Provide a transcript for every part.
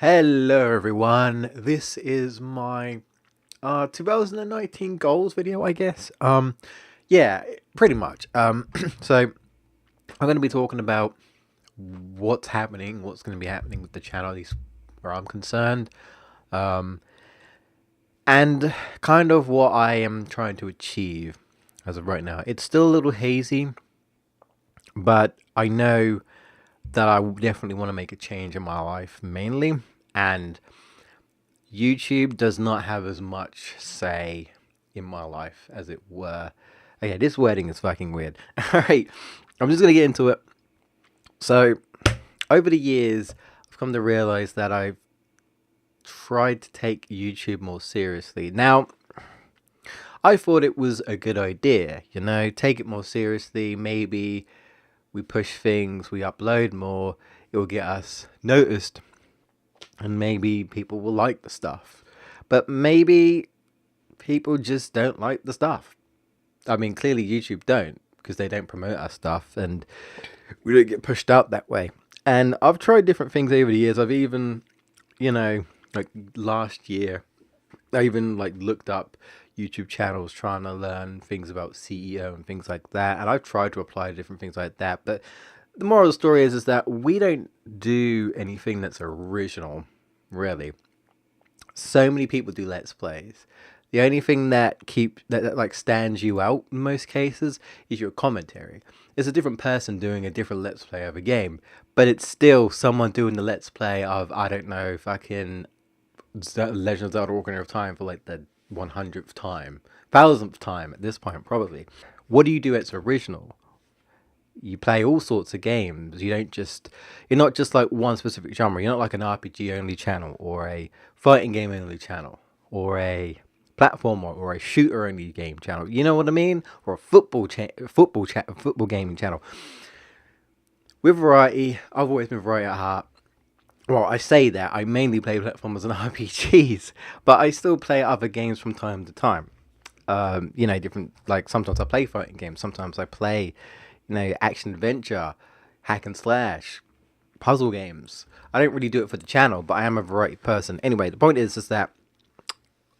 Hello everyone, this is my 2019 goals video, I guess. Yeah, pretty much. So I'm going to be talking about what's happening, what's going to be happening with the channel, at least where I'm concerned, um, and kind of what I am trying to achieve as of right now. It's still a little hazy, but I know that I definitely want to make a change in my life mainly, and YouTube does not have as much say in my life as it were. Okay, this wording is fucking weird. Alright, I'm just gonna get into it. So, over the years, I've come to realize that I've tried to take YouTube more seriously. Now, I thought it was a good idea, take it more seriously. Maybe we push things, we upload more, it will get us noticed, and maybe people will like the stuff. But maybe people just don't like the stuff. I mean, clearly YouTube don't, because they don't promote our stuff and we don't get pushed out that way. And I've tried different things over the years. I've even, like last year, I even like looked up YouTube channels trying to learn things about CEO and things like that. And I've tried to apply different things like that. But the moral of the story is that we don't do anything that's original, really. So many people do Let's Plays. The only thing that like stands you out in most cases is your commentary. It's a different person doing a different Let's Play of a game, but it's still someone doing the Let's Play of, I don't know, fucking Legend of Zelda Ocarina of Time for like the 100th time, 1000th time at this point probably. What do you do that's original? You play all sorts of games. You're not just like one specific genre. You're not like an RPG only channel or a fighting game only channel or a platformer or a shooter only game channel. You know what I mean? Or a football gaming channel. With variety, I've always been variety at heart. Well, I say that I mainly play platformers and RPGs, but I still play other games from time to time. Different, like sometimes I play fighting games, sometimes I play, action adventure, hack and slash, puzzle games. I don't really do it for the channel, but I am a variety person. Anyway, the point is that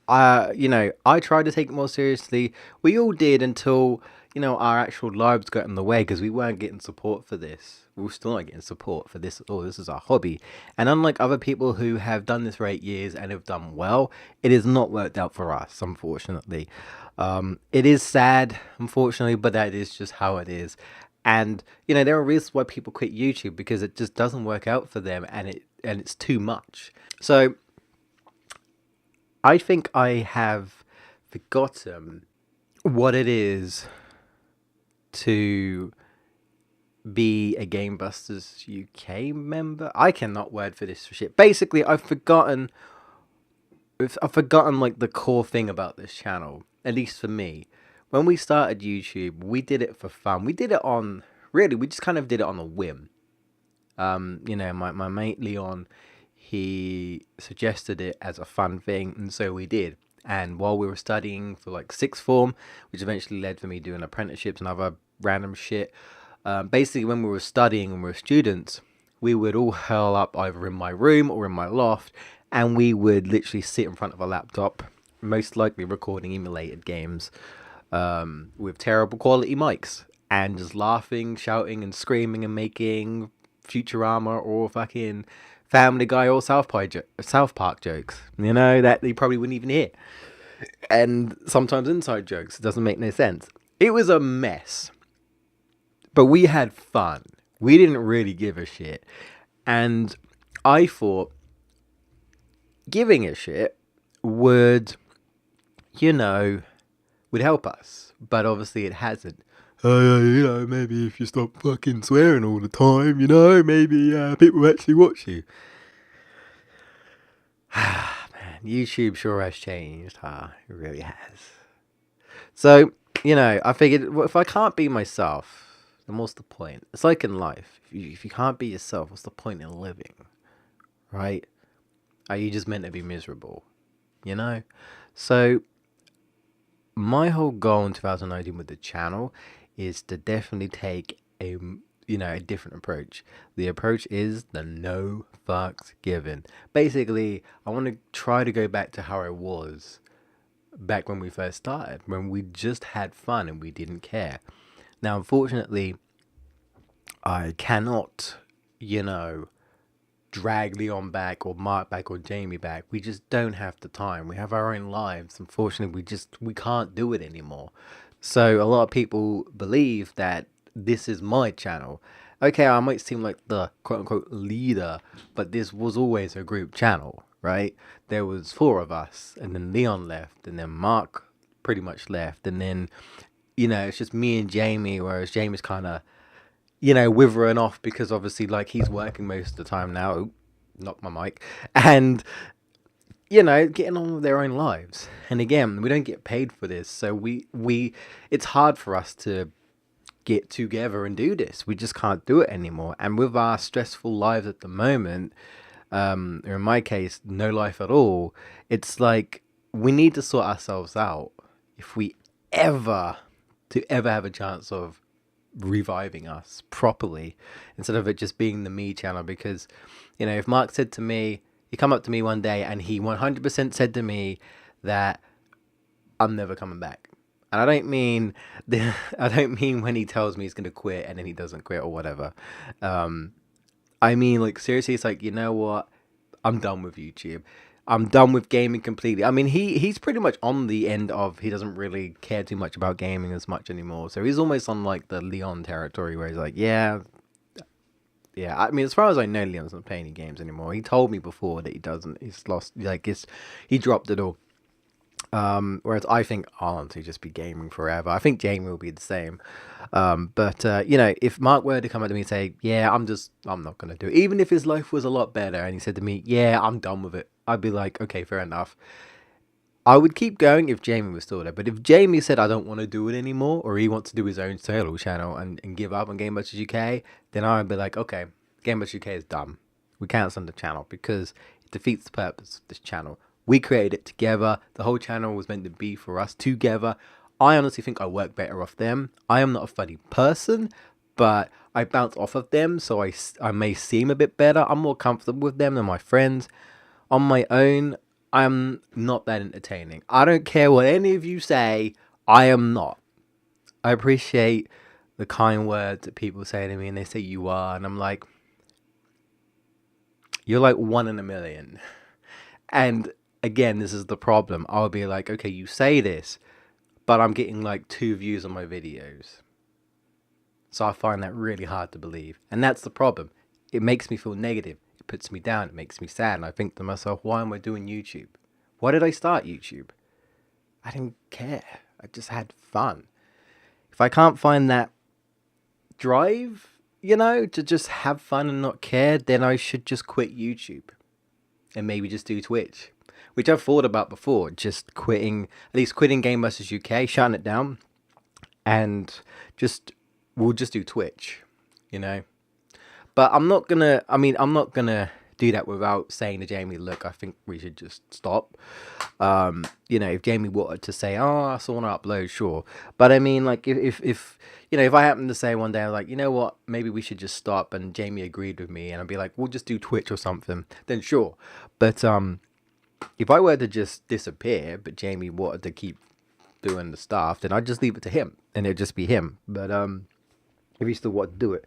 I tried to take it more seriously. We all did until, our actual lives got in the way because we weren't getting support for this. We're still not getting support for this at all. This is our hobby. And unlike other people who have done this for 8 years and have done well, it has not worked out for us, unfortunately. It is sad, unfortunately, but that is just how it is. And, there are reasons why people quit YouTube because it just doesn't work out for them and it's too much. So I think I have forgotten what it is to be a GamebustersUK member. I cannot word for this shit. Basically, I've forgotten like the core thing about this channel, at least for me. When we started YouTube, we did it for fun. We did it on, really, we just kind of did it on a whim. My mate Leon, he suggested it as a fun thing, and so we did. And while we were studying for like sixth form, which eventually led for me doing apprenticeships and other random shit, basically when we were studying and we were students, we would all curl up either in my room or in my loft, and we would literally sit in front of a laptop, most likely recording emulated games, with terrible quality mics, and just laughing, shouting, and screaming, and making Futurama or fucking Family Guy or South Park jokes, that you probably wouldn't even hear. And sometimes inside jokes. It doesn't make no sense. It was a mess. But we had fun. We didn't really give a shit. And I thought giving a shit would help us. But obviously it hasn't. Maybe if you stop fucking swearing all the time, maybe people actually watch you. Man, YouTube sure has changed, huh? It really has. So, I figured, well, if I can't be myself, then what's the point? It's like in life. If you can't be yourself, what's the point in living? Right? Are you just meant to be miserable? So, my whole goal in 2019 with the channel is to definitely take a a different approach. The approach is the no fucks given. Basically, I want to try to go back to how I was back when we first started, when we just had fun and we didn't care. Now, unfortunately, I cannot, you know, drag Leon back or Mark back or Jamie back. We just don't have the time. We have our own lives. Unfortunately, we can't do it anymore. So a lot of people believe that this is my channel. Okay, I might seem like the quote unquote leader, but this was always a group channel, right? There was four of us, and then Leon left, and then Mark pretty much left, and then it's just me and Jamie, whereas Jamie's kind of withering off because obviously like he's working most of the time now. Oop, knocked my mic. And getting on with their own lives. And again, we don't get paid for this, so we it's hard for us to get together and do this. We just can't do it anymore. And with our stressful lives at the moment, or in my case, no life at all, it's like we need to sort ourselves out if we ever have a chance of reviving us properly, instead of it just being the me channel. Because if Mark said to me, he come up to me one day and he 100% said to me that I'm never coming back. And I don't mean when he tells me he's gonna quit and then he doesn't quit or whatever. I mean, like, seriously, it's like, you know what, I'm done with YouTube. I'm done with gaming completely. I mean, he's pretty much on the end of, he doesn't really care too much about gaming as much anymore. So he's almost on like the Leon territory where he's like, yeah. I mean, as far as I know, Leon doesn't play any games anymore. He told me before that he doesn't. He's lost, like, he dropped it all. Whereas I think I'll honestly just be gaming forever. I think Jamie will be the same. But if Mark were to come up to me and say, yeah, I'm not going to do it. Even if his life was a lot better and he said to me, yeah, I'm done with it, I'd be like, okay, fair enough. I would keep going if Jamie was still there. But if Jamie said I don't want to do it anymore, or he wants to do his own solo channel and give up on GamebustersUK, then I would be like, okay, GamebustersUK is done. We cancel the channel because it defeats the purpose of this channel. We created it together. The whole channel was meant to be for us together. I honestly think I work better off them. I am not a funny person, but I bounce off of them, so I may seem a bit better. I'm more comfortable with them than my friends. On my own, I'm not that entertaining. I don't care what any of you say, I am not. I appreciate the kind words that people say to me, and they say you are, and I'm like, you're like 1 in a million. And again, this is the problem. I'll be like, okay, you say this, but I'm getting like 2 views on my videos. So I find that really hard to believe. And that's the problem. It makes me feel negative. It puts me down. It makes me sad. And I think to myself, why am I doing YouTube? Why did I start YouTube? I didn't care. I just had fun. If I can't find that drive, to just have fun and not care, then I should just quit YouTube and maybe just do Twitch, which I've thought about before, just quitting GamebustersUK, shutting it down, and we'll just do Twitch, But I'm not gonna do that without saying to Jamie, look, I think we should just stop. If Jamie wanted to say, oh, I still want to upload, sure. But I mean, like, if I happen to say one day, like, you know what, maybe we should just stop, and Jamie agreed with me, and I'd be like, we'll just do Twitch or something, then sure. But if I were to just disappear, but Jamie wanted to keep doing the stuff, then I'd just leave it to him, and it'd just be him. But if he still wanted to do it.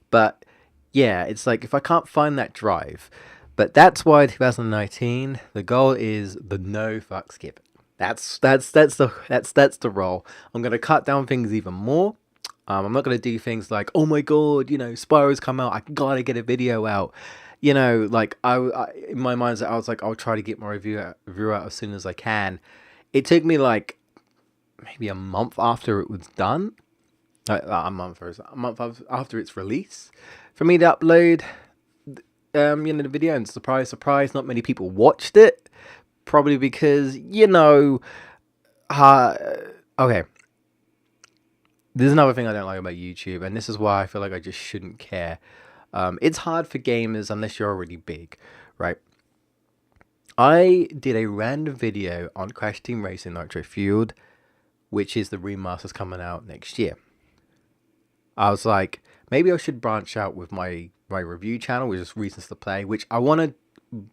But yeah, it's like, if I can't find that drive. But that's why 2019, the goal is the no fucks given. That's the role. I'm gonna cut down things even more. I'm not gonna do things like, oh my god, Spyro's come out, I gotta get a video out. Like I in my mind, I was like, I'll try to get my review out as soon as I can. It took me like maybe a month after it was done, a month after its release, for me to upload the video. And surprise, not many people watched it, probably because okay, there's another thing I don't like about YouTube, and this is why I feel like I just shouldn't care. It's hard for gamers unless you're already big, right? I did a random video on Crash Team Racing Nitro Fueled, which is the remasters coming out next year. I was like, maybe I should branch out with my review channel, which is Reasons to Play, which I want to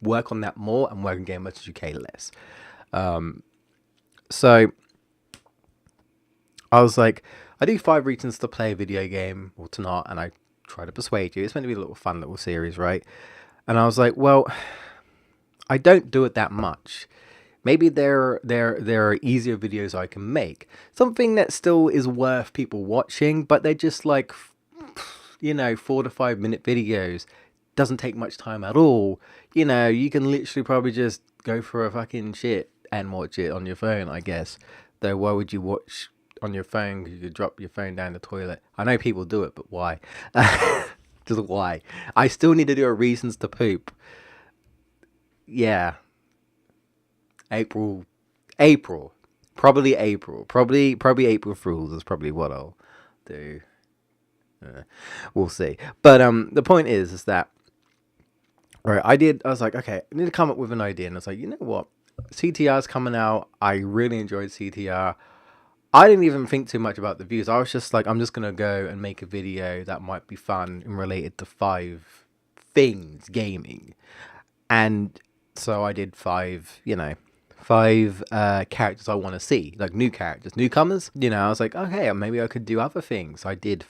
work on that more and work on GamebustersUK less. So I was like, I do 5 reasons to play a video game or to not, and I try to persuade you. It's meant to be a little fun little series, right? And I was like, well, I don't do it that much. Maybe there are easier videos I can make. Something that still is worth people watching, but they're just like, 4 to 5 minute videos. Doesn't take much time at all. You can literally probably just go for a fucking shit and watch it on your phone, I guess. Though why would you watch on your phone? Because you could drop your phone down the toilet. I know people do it, but why? Just why? I still need to do a reasons to poop. Yeah. April, probably April Fools is probably what I'll do. We'll see. But the point is that right, I was like, okay, I need to come up with an idea, and I was like, you know what, CTR's coming out. I really enjoyed CTR. I didn't even think too much about the views. I was just like, I'm just gonna go and make a video that might be fun and related to 5 things gaming, and so I did 5, 5 characters I want to see, like new characters, newcomers. I was like, okay, maybe I could do other things. I did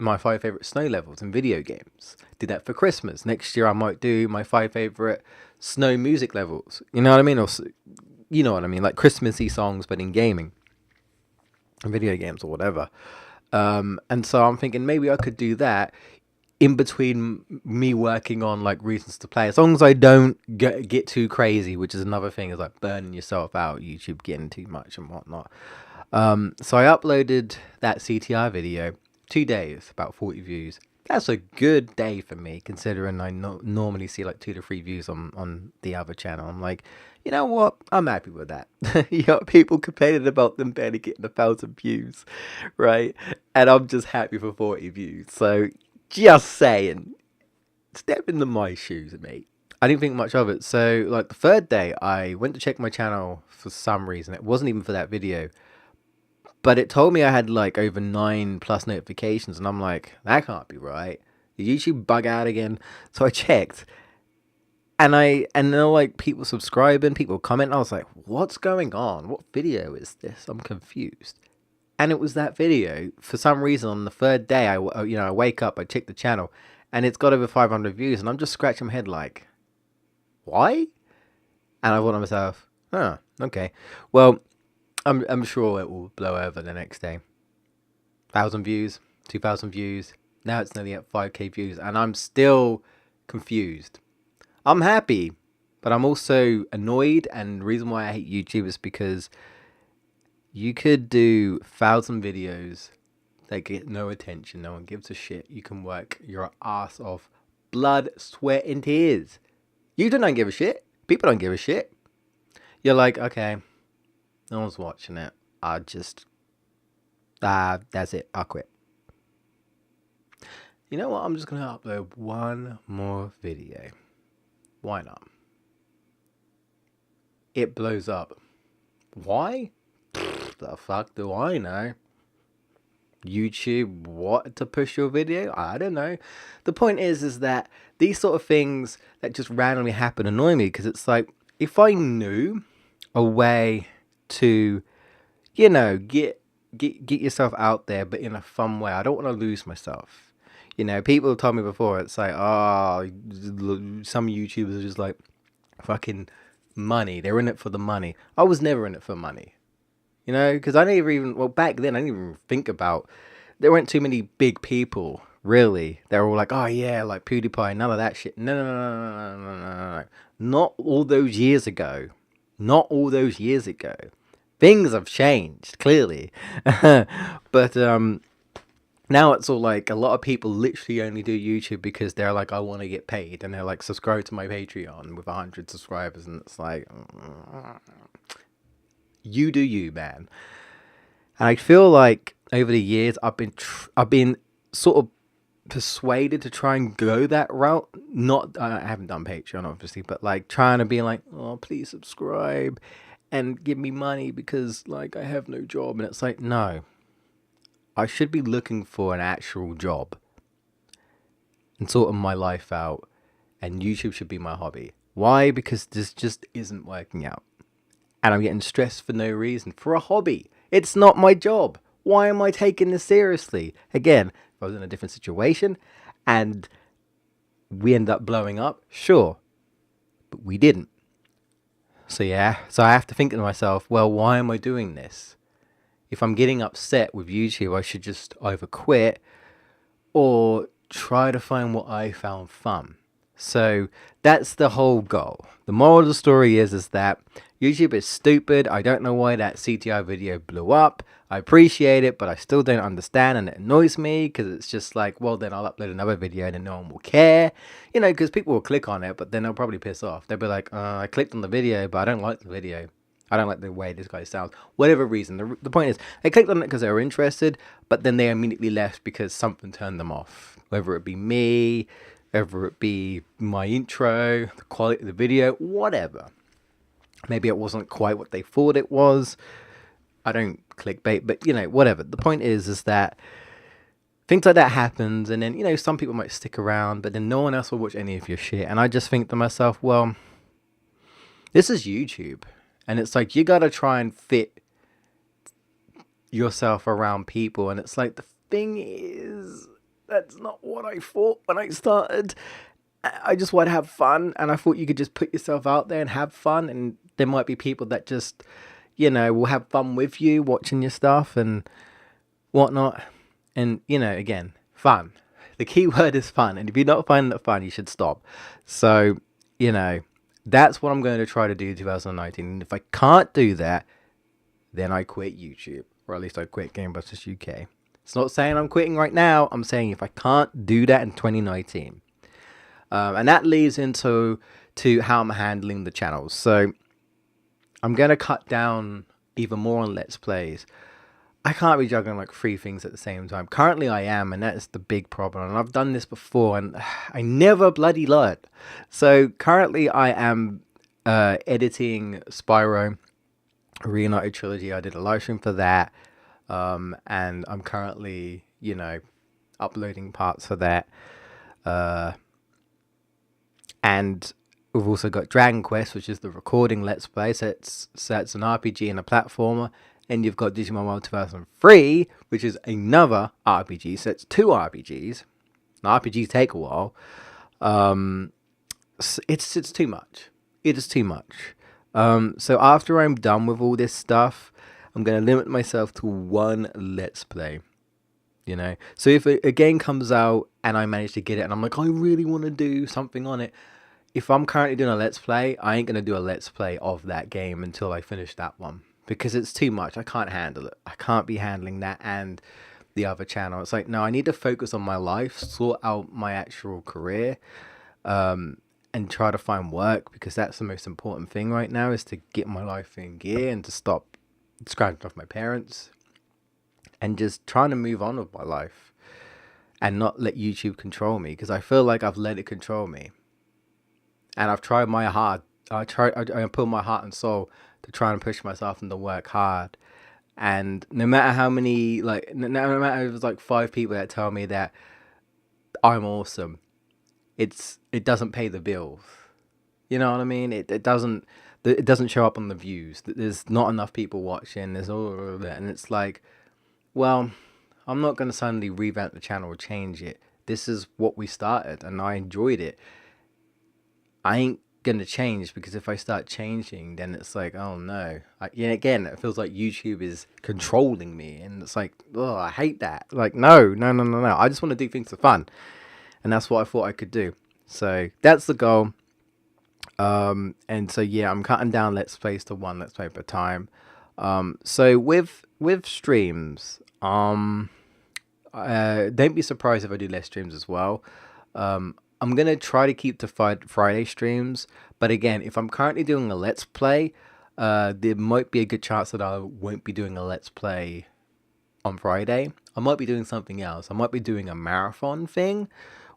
my 5 favorite snow levels in video games. Did that for Christmas. Next year I might do my 5 favorite snow music levels. You know what I mean? Or you know what I mean, like Christmassy songs, but in gaming, in video games or whatever. And so I'm thinking maybe I could do that in between me working on like reasons to play, as long as I don't get too crazy, which is another thing, is like burning yourself out, YouTube getting too much and whatnot. So I uploaded that CTR video, 2 days, about 40 views. That's a good day for me, considering I normally see like 2 to 3 views on the other channel. I'm like, you know what? I'm happy with that. People complaining about them barely getting 1,000 views, right? And I'm just happy for 40 views. So just saying, step into my shoes, mate. I didn't think much of it. So like the 3rd day, I went to check my channel for some reason. It wasn't even for that video, but it told me I had like over 9+ notifications, and I'm like, that can't be right. Did YouTube bug out again? So I checked, and there were like people subscribing, people commenting. I was like, what's going on? What video is this? I'm confused. And it was that video. For some reason, on the 3rd day, I wake up, I check the channel, and it's got over 500 views, and I'm just scratching my head like, why? And I thought to myself, okay. Well, I'm sure it will blow over the next day. 1,000 views, 2,000 views. Now it's nearly at 5K views, and I'm still confused. I'm happy, but I'm also annoyed, and the reason why I hate YouTube is because you could do 1,000 videos that get no attention. No one gives a shit. You can work your ass off, blood, sweat, and tears. You don't give a shit. People don't give a shit. You're like, okay, no one's watching it. That's it. I'll quit. You know what? I'm just going to upload one more video. Why not? It blows up. Why? The fuck do I know? YouTube, what to push your video? I don't know. The point is that these sort of things that just randomly happen annoy me, because it's like, if I knew a way to, get yourself out there, but in a fun way. I don't want to lose myself. People have told me before, it's like, some YouTubers are just like, fucking money. They're in it for the money. I was never in it for money. Because I never even, back then, I didn't even think about, there weren't too many big people, really. They were all like, oh yeah, like PewDiePie, none of that shit. No. Not all those years ago. Things have changed, clearly. But now it's all like, a lot of people literally only do YouTube because they're like, I want to get paid. And they're like, subscribe to my Patreon with 100 subscribers. And it's like, you do you, man. And I feel like over the years, I've been sort of persuaded to try and go that route. Not, I haven't done Patreon, obviously, but like trying to be like, oh, please subscribe and give me money because like I have no job. And it's like, no, I should be looking for an actual job. and sorting my life out, and YouTube should be my hobby. Why? Because this just isn't working out. And I'm getting stressed for no reason for a hobby. It's not my job. Why am I taking this seriously? Again, if I was in a different situation and we end up blowing up, sure, but we didn't. So yeah, so I have to think to myself, well, why am I doing this? If I'm getting upset with YouTube, I should just either quit or try to find what I found fun. So that's the whole goal. The moral of the story is that YouTube is stupid. I don't know why that CTI video blew up. I appreciate it, but I still don't understand, and it annoys me because it's just like, well, then I'll upload another video and then no one will care. You know, because people will click on it, but then they'll probably piss off. They'll be like, I clicked on the video, but I don't like the video. I don't like the way this guy sounds. Whatever reason. The point is, they clicked on it because they were interested, but then they immediately left because something turned them off. Whether it be me, whether it be my intro, the quality of the video, whatever. Maybe it wasn't quite what they thought it was. I don't clickbait, but you know, whatever. The point is that things like that happens, and then, you know, some people might stick around, but then no one else will watch any of your shit. And I just think to myself, well, this is YouTube. And it's like, you gotta try and fit yourself around people. And it's like, the thing is, that's not what I thought when I started. I just want to have fun. And I thought you could just put yourself out there and have fun. And there might be people that just, you know, will have fun with you watching your stuff and whatnot. And, you know, again, fun. The key word is fun. And if you're not finding it fun, you should stop. So, you know, that's what I'm going to try to do in 2019. And if I can't do that, then I quit YouTube. Or at least I quit GamebustersUK. It's not saying I'm quitting right now. I'm saying if I can't do that in 2019. And that leads into how I'm handling the channels. So I'm going to cut down even more on Let's Plays. I can't be juggling like 3 things at the same time. Currently I am, and that is the big problem. And I've done this before, and I never bloody learned. So currently I am editing Spyro Reunited Trilogy. I did a live stream for that. And I'm currently, you know, uploading parts for that. And we've also got Dragon Quest, which is the recording Let's Play. So it's an RPG and a platformer. And you've got Digimon World 2003, which is another RPG. So it's 2 RPGs. And RPGs take a while. It's too much. It is too much. So after I'm done with all this stuff, I'm going to limit myself to 1 Let's Play. You know, so if a game comes out and I manage to get it and I'm like, I really want to do something on it. If I'm currently doing a Let's Play, I ain't going to do a Let's Play of that game until I finish that one. Because it's too much. I can't handle it. I can't be handling that and the other channel. It's like, no, I need to focus on my life, sort out my actual career, and try to find work, because that's the most important thing right now, is to get my life in gear and to stop scratching off my parents and just trying to move on with my life and not let YouTube control me, because I feel like I've let it control me. And I've tried my hard. I put my heart and soul to try and push myself and to work hard. And no matter how many, like, no matter if it's like 5 people that tell me that I'm awesome, it doesn't pay the bills. You know what I mean? It doesn't show up on the views. There's not enough people watching. There's all of that, and it's like, well, I'm not gonna suddenly revamp the channel or change it. This is what we started, and I enjoyed it. I ain't gonna change, because if I start changing, then it's like, oh no. Again, it feels like YouTube is controlling me, and it's like, oh, I hate that. Like, no. I just want to do things for fun, and that's what I thought I could do. So that's the goal. And so yeah, I'm cutting down Let's Plays to 1 Let's Play per time. So with streams, don't be surprised if I do less streams as well. I'm going to try to keep to Friday streams. But again, if I'm currently doing a Let's Play, there might be a good chance that I won't be doing a Let's Play on Friday. I might be doing something else. I might be doing a marathon thing,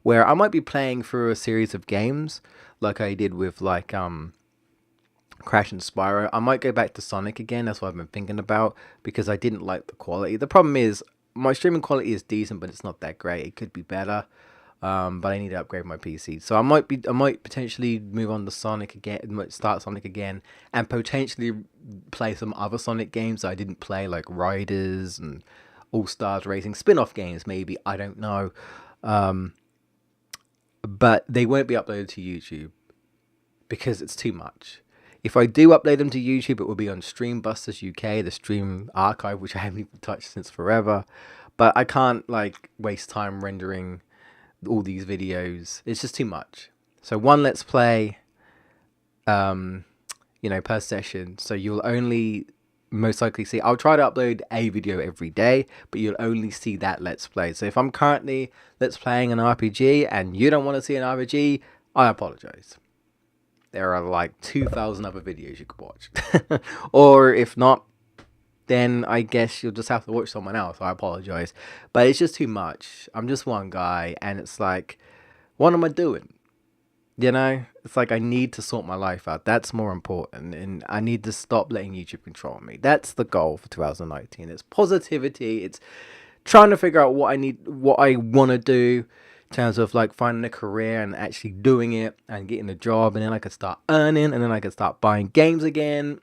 where I might be playing through a series of games, like I did with, like, Crash and Spyro. I might go back to Sonic again. That's what I've been thinking about, because I didn't like the quality. The problem is, my streaming quality is decent, but it's not that great. It could be better. but I need to upgrade my PC. So I might potentially move on to Sonic again, might start Sonic again, and potentially play some other Sonic games that I didn't play, like Riders and All Stars Racing spin-off games. Maybe, I don't know, but they won't be uploaded to YouTube because it's too much. If I do upload them to YouTube, it will be on GamebustersUK, the stream archive, which I haven't even touched since forever. But I can't like waste time rendering all these videos. It's just too much. So one let's play, per session. So you'll only most likely see, I'll try to upload a video every day, but you'll only see that let's play. So if I'm currently let's playing an RPG and you don't want to see an RPG, I apologize. There are like 2,000 other videos you could watch. Or if not, then I guess you'll just have to watch someone else. I apologize. But it's just too much. I'm just one guy, and it's like, what am I doing? It's like I need to sort my life out. That's more important, and I need to stop letting YouTube control me. That's the goal for 2019. It's positivity. It's trying to figure out what I want to do in terms of like finding a career and actually doing it and getting a job, and then I could start earning, and then I could start buying games again,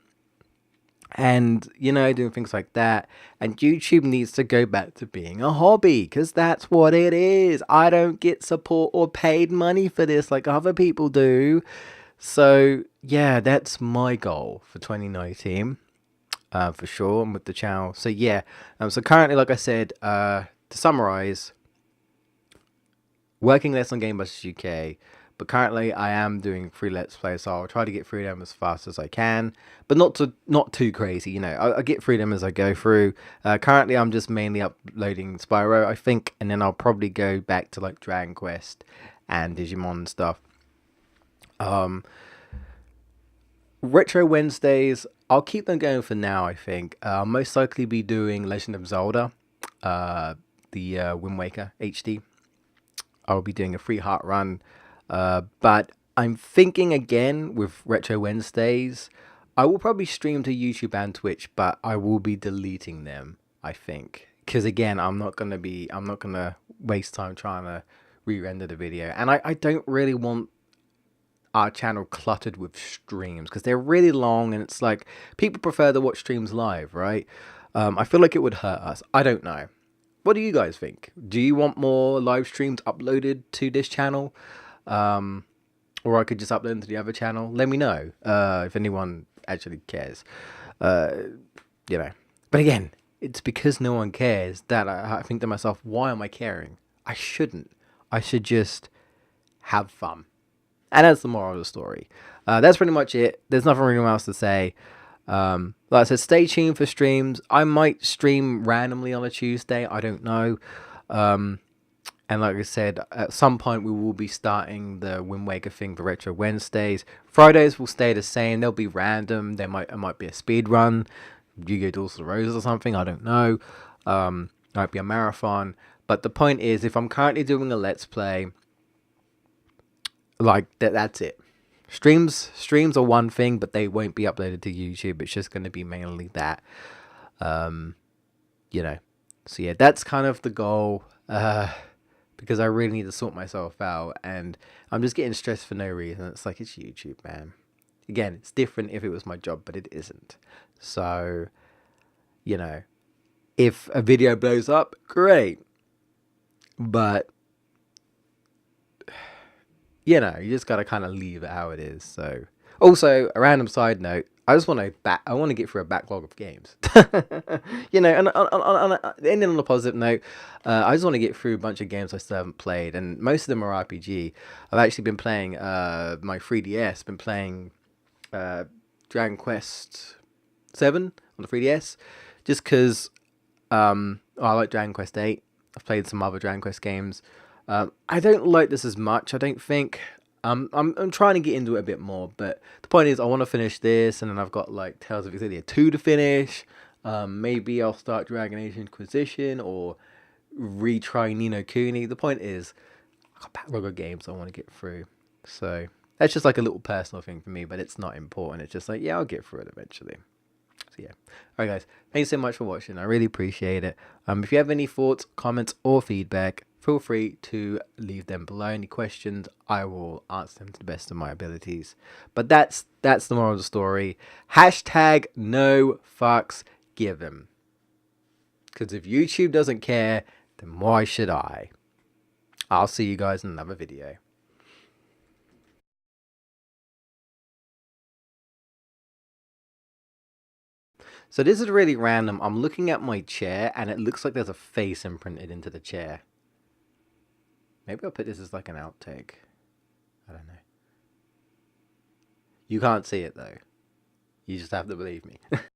and doing things like that. And YouTube needs to go back to being a hobby, because that's what it is. I don't get support or paid money for this like other people do. So yeah, that's my goal for 2019, for sure, and with the channel. So yeah, so currently, like I said, to summarize, working less on GamebustersUK, but currently I am doing free let's play, so I'll try to get through them as fast as I can, but not too crazy. I get through them as I go through. Currently I'm just mainly uploading Spyro, I think, and then I'll probably go back to like Dragon Quest and Digimon and stuff. Retro Wednesdays, I'll keep them going for now, I think. I'll most likely be doing Legend of Zelda, the Wind Waker HD. I'll be doing a free heart run, but I'm thinking again with Retro Wednesdays, I will probably stream to YouTube and Twitch, but I will be deleting them, I think, because again, I'm not gonna waste time trying to re-render the video, and I don't really want our channel cluttered with streams because they're really long, and it's like people prefer to watch streams live, right? I feel like it would hurt us. I don't know. What do you guys think? Do you want more live streams uploaded to this channel? Or I could just upload them to the other channel? Let me know if anyone actually cares. But again, it's because no one cares that I think to myself, why am I caring? I shouldn't. I should just have fun. And that's the moral of the story. That's pretty much it. There's nothing really else to say. Like I said, stay tuned for streams. I might stream randomly on a Tuesday. I don't know. And like I said, at some point we will be starting the Wind Waker thing for Retro Wednesdays. Fridays will stay the same. They'll be random. It might be a speed run, Yu-Gi-Oh! Duels of the Roses or something. I don't know. Might be a marathon. But the point is, if I'm currently doing a Let's Play, like that's it. Streams are one thing, but they won't be uploaded to YouTube. It's just going to be mainly that. So yeah, that's kind of the goal. Because I really need to sort myself out, and I'm just getting stressed for no reason. It's like, it's YouTube, man. Again, it's different if it was my job, but it isn't. So, if a video blows up, great. But you just gotta kind of leave it how it is. So, also a random side note, I want to get through a backlog of games. And ending on a positive note, I just want to get through a bunch of games I still haven't played, and most of them are RPG. I've actually been playing my 3DS, been playing Dragon Quest 7 on the 3DS, just because I like Dragon Quest 8. I've played some other Dragon Quest games. I don't like this as much, I don't think. I'm trying to get into it a bit more, but the point is I want to finish this, and then I've got like Tales of Exillia 2 to finish. Maybe I'll start Dragon Age Inquisition or retry Ni no Kuni. The point is, I've got a backlog of games I want to get through. So that's just like a little personal thing for me, but it's not important. It's just like, yeah, I'll get through it eventually. So yeah. Alright guys, thanks so much for watching. I really appreciate it. If you have any thoughts, comments, or feedback, feel free to leave them below. Any questions, I will answer them to the best of my abilities. But that's the moral of the story. Hashtag no fucks given. Because if YouTube doesn't care, then why should I? I'll see you guys in another video. So this is really random. I'm looking at my chair and it looks like there's a face imprinted into the chair. Maybe I'll put this as like an outtake. I don't know. You can't see it though. You just have to believe me.